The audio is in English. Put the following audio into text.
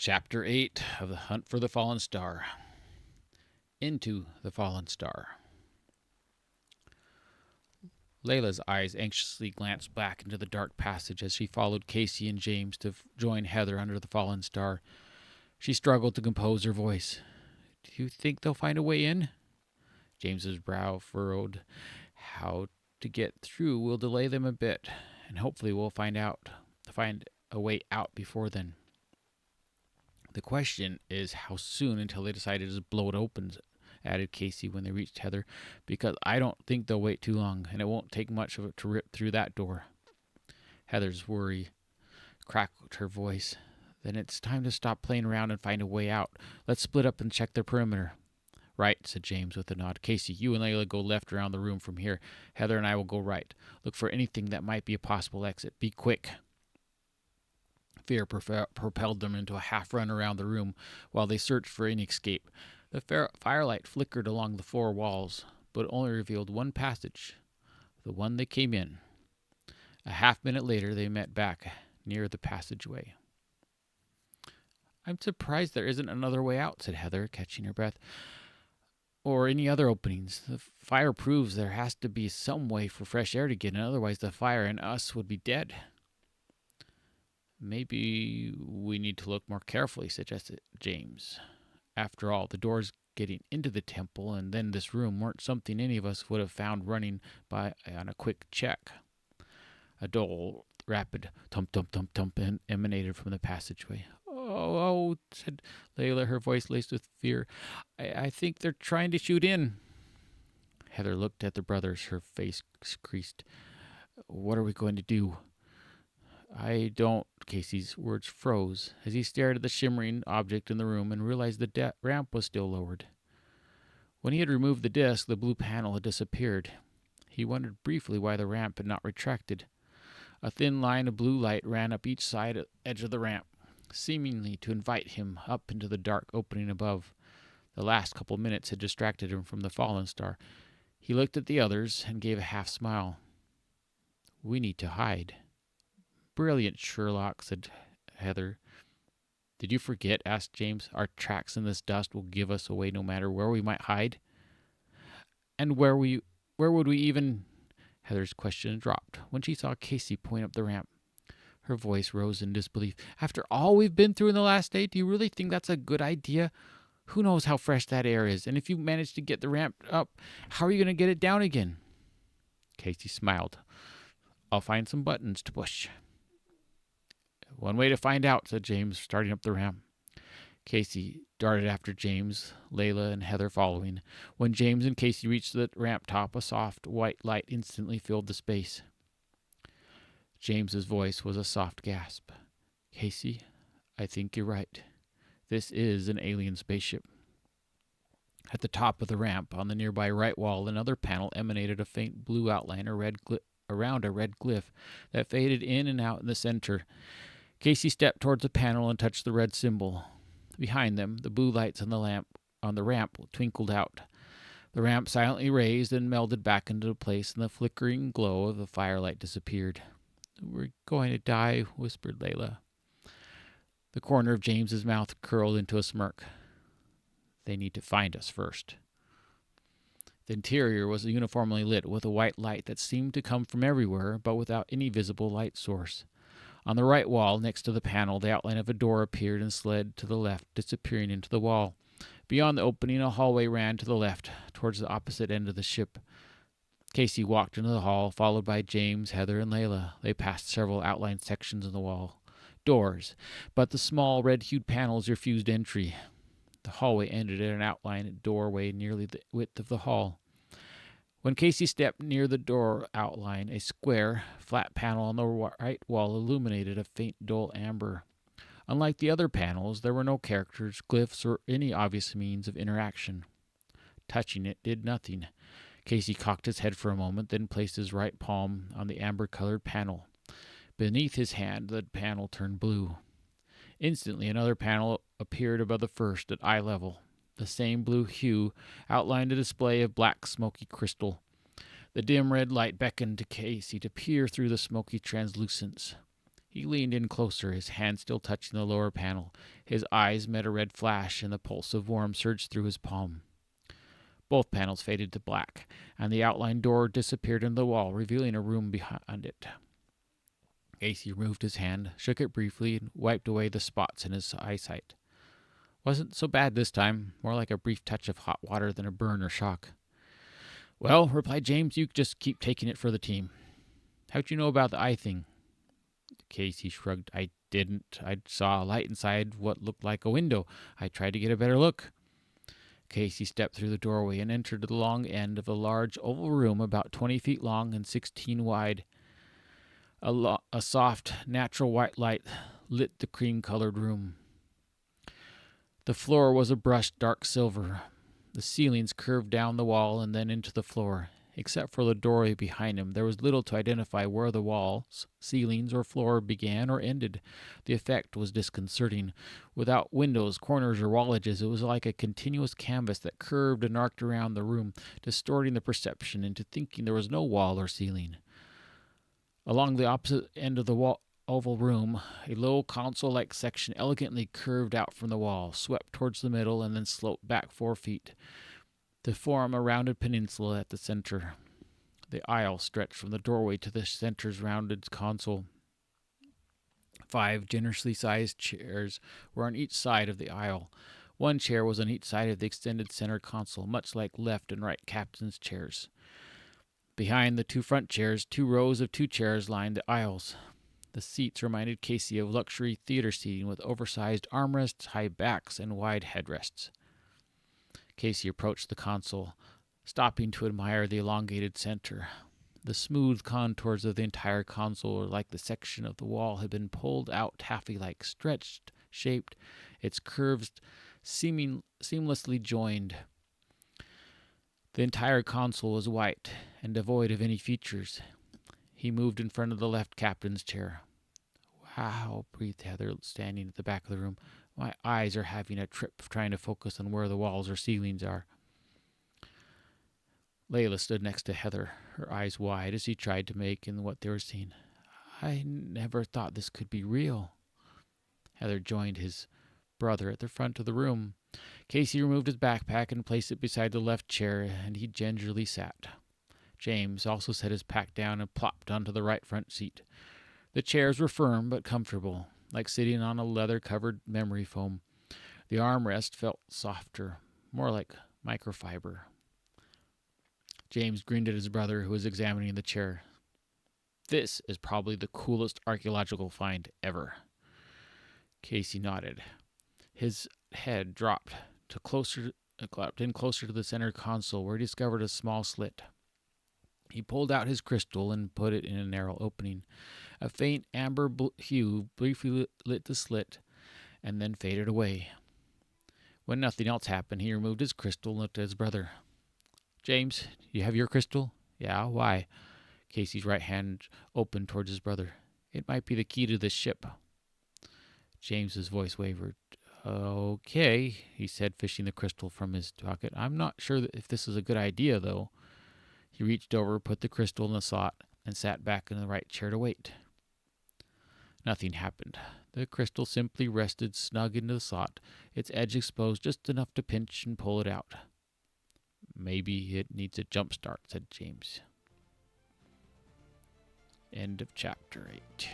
Chapter 8 of The Hunt for the Fallen Star. Into the Fallen Star. Layla's eyes anxiously glanced back into the dark passage as she followed Casey and James to join Heather under the fallen star. She struggled to compose her voice. "Do you think they'll find a way in?" James's brow furrowed. "How to get through will delay them a bit, and hopefully we'll find a way out before then. The question is how soon until they decide to just blow it open," added Casey when they reached Heather, "because I don't think they'll wait too long, and it won't take much of it to rip through that door." Heather's worry crackled her voice. "Then it's time to stop playing around and find a way out. Let's split up and check the perimeter." "Right," said James with a nod. "Casey, you and Layla go left around the room from here. Heather and I will go right. Look for anything that might be a possible exit. Be quick." Fear propelled them into a half-run around the room while they searched for any escape. The firelight flickered along the four walls, but only revealed one passage, the one they came in. A half-minute later, they met back near the passageway. "I'm surprised there isn't another way out," said Heather, catching her breath. "Or any other openings. The fire proves there has to be some way for fresh air to get in, otherwise the fire and us would be dead." "Maybe we need to look more carefully," suggested James. "After all, the doors getting into the temple and then this room weren't something any of us would have found running by on a quick check." A dull, rapid thump emanated from the passageway. Oh, said Layla, her voice laced with fear. I think they're trying to shoot in." Heather looked at the brothers, her face creased. "What are we going to do?" "I don't." Casey's words froze as he stared at the shimmering object in the room and realized the ramp was still lowered. When he had removed the disc, the blue panel had disappeared. He wondered briefly why the ramp had not retracted. A thin line of blue light ran up each edge of the ramp, seemingly to invite him up into the dark opening above. The last couple minutes had distracted him from the fallen star. He looked at the others and gave a half smile. "We need to hide." "Brilliant, Sherlock," said Heather. "Did you forget?" asked James. "Our tracks in this dust will give us away no matter where we might hide." "And where would we even—" Heather's question dropped when she saw Casey point up the ramp. Her voice rose in disbelief. "After all we've been through in the last day, do you really think that's a good idea? Who knows how fresh that air is? And if you manage to get the ramp up, how are you going to get it down again?" Casey smiled. "I'll find some buttons to push." "One way to find out," said James, starting up the ramp. Casey darted after James, Layla and Heather following. When James and Casey reached the ramp top, a soft white light instantly filled the space. James's voice was a soft gasp. "Casey, I think you're right. This is an alien spaceship." At the top of the ramp, on the nearby right wall, another panel emanated a faint blue outline around a red glyph that faded in and out in the center. Casey stepped towards the panel and touched the red symbol. Behind them, the blue lights on the ramp twinkled out. The ramp silently raised and melded back into place, and the flickering glow of the firelight disappeared. "We're going to die," whispered Layla. The corner of James's mouth curled into a smirk. "They need to find us first." The interior was uniformly lit with a white light that seemed to come from everywhere, but without any visible light source. On the right wall, next to the panel, the outline of a door appeared and slid to the left, disappearing into the wall. Beyond the opening, a hallway ran to the left, towards the opposite end of the ship. Casey walked into the hall, followed by James, Heather, and Layla. They passed several outlined sections in the wall. Doors, but the small red-hued panels refused entry. The hallway ended at an outlined doorway nearly the width of the hall. When Casey stepped near the door outline, a square, flat panel on the right wall illuminated a faint, dull amber. Unlike the other panels, there were no characters, glyphs, or any obvious means of interaction. Touching it did nothing. Casey cocked his head for a moment, then placed his right palm on the amber-colored panel. Beneath his hand, the panel turned blue. Instantly, another panel appeared above the first at eye level. The same blue hue outlined a display of black smoky crystal. The dim red light beckoned to Casey to peer through the smoky translucence. He leaned in closer, his hand still touching the lower panel. His eyes met a red flash, and the pulse of warmth surged through his palm. Both panels faded to black, and the outline door disappeared in the wall, revealing a room behind it. Casey removed his hand, shook it briefly, and wiped away the spots in his eyesight. Wasn't so bad this time, more like a brief touch of hot water than a burn or shock. "Well," replied James, "you just keep taking it for the team." "How'd you know about the eye thing?" Casey shrugged. "I didn't. I saw a light inside what looked like a window. I tried to get a better look." Casey stepped through the doorway and entered the long end of a large oval room about 20 feet long and 16 wide. A soft, natural white light lit the cream-colored room. The floor was a brushed dark silver. The ceilings curved down the wall and then into the floor. Except for the doorway behind him, there was little to identify where the walls, ceilings, or floor began or ended. The effect was disconcerting. Without windows, corners, or wall edges, it was like a continuous canvas that curved and arced around the room, distorting the perception into thinking there was no wall or ceiling. Along the opposite end of the oval room, a low console-like section elegantly curved out from the wall, swept towards the middle, and then sloped back 4 feet, to form a rounded peninsula at the center. The aisle stretched from the doorway to the center's rounded console. 5 generously sized chairs were on each side of the aisle. One chair was on each side of the extended center console, much like left and right captain's chairs. Behind the 2 front chairs, 2 rows of 2 chairs lined the aisles. The seats reminded Casey of luxury theater seating with oversized armrests, high backs, and wide headrests. Casey approached the console, stopping to admire the elongated center. The smooth contours of the entire console were like the section of the wall had been pulled out taffy-like, stretched, shaped, its curves seamlessly joined. The entire console was white and devoid of any features. He moved in front of the left captain's chair. "Wow," breathed Heather, standing at the back of the room. "My eyes are having a trip trying to focus on where the walls or ceilings are." Layla stood next to Heather, her eyes wide as she tried to make in what they were seeing. "I never thought this could be real." Heather joined his brother at the front of the room. Casey removed his backpack and placed it beside the left chair, and he gingerly sat. James also set his pack down and plopped onto the right front seat. The chairs were firm but comfortable, like sitting on a leather-covered memory foam. The armrest felt softer, more like microfiber. James grinned at his brother, who was examining the chair. "This is probably the coolest archaeological find ever." Casey nodded. His head dropped in closer to the center console, where he discovered a small slit. He pulled out his crystal and put it in a narrow opening. A faint amber hue briefly lit the slit and then faded away. When nothing else happened, he removed his crystal and looked at his brother. "James, you have your crystal?" "Yeah, why?" Casey's right hand opened towards his brother. "It might be the key to this ship." James's voice wavered. "Okay," he said, fishing the crystal from his pocket. "I'm not sure if this is a good idea, though." He reached over, put the crystal in the slot, and sat back in the right chair to wait. Nothing happened. The crystal simply rested snug into the slot, its edge exposed just enough to pinch and pull it out. "Maybe it needs a jump start," said James. End of chapter 8.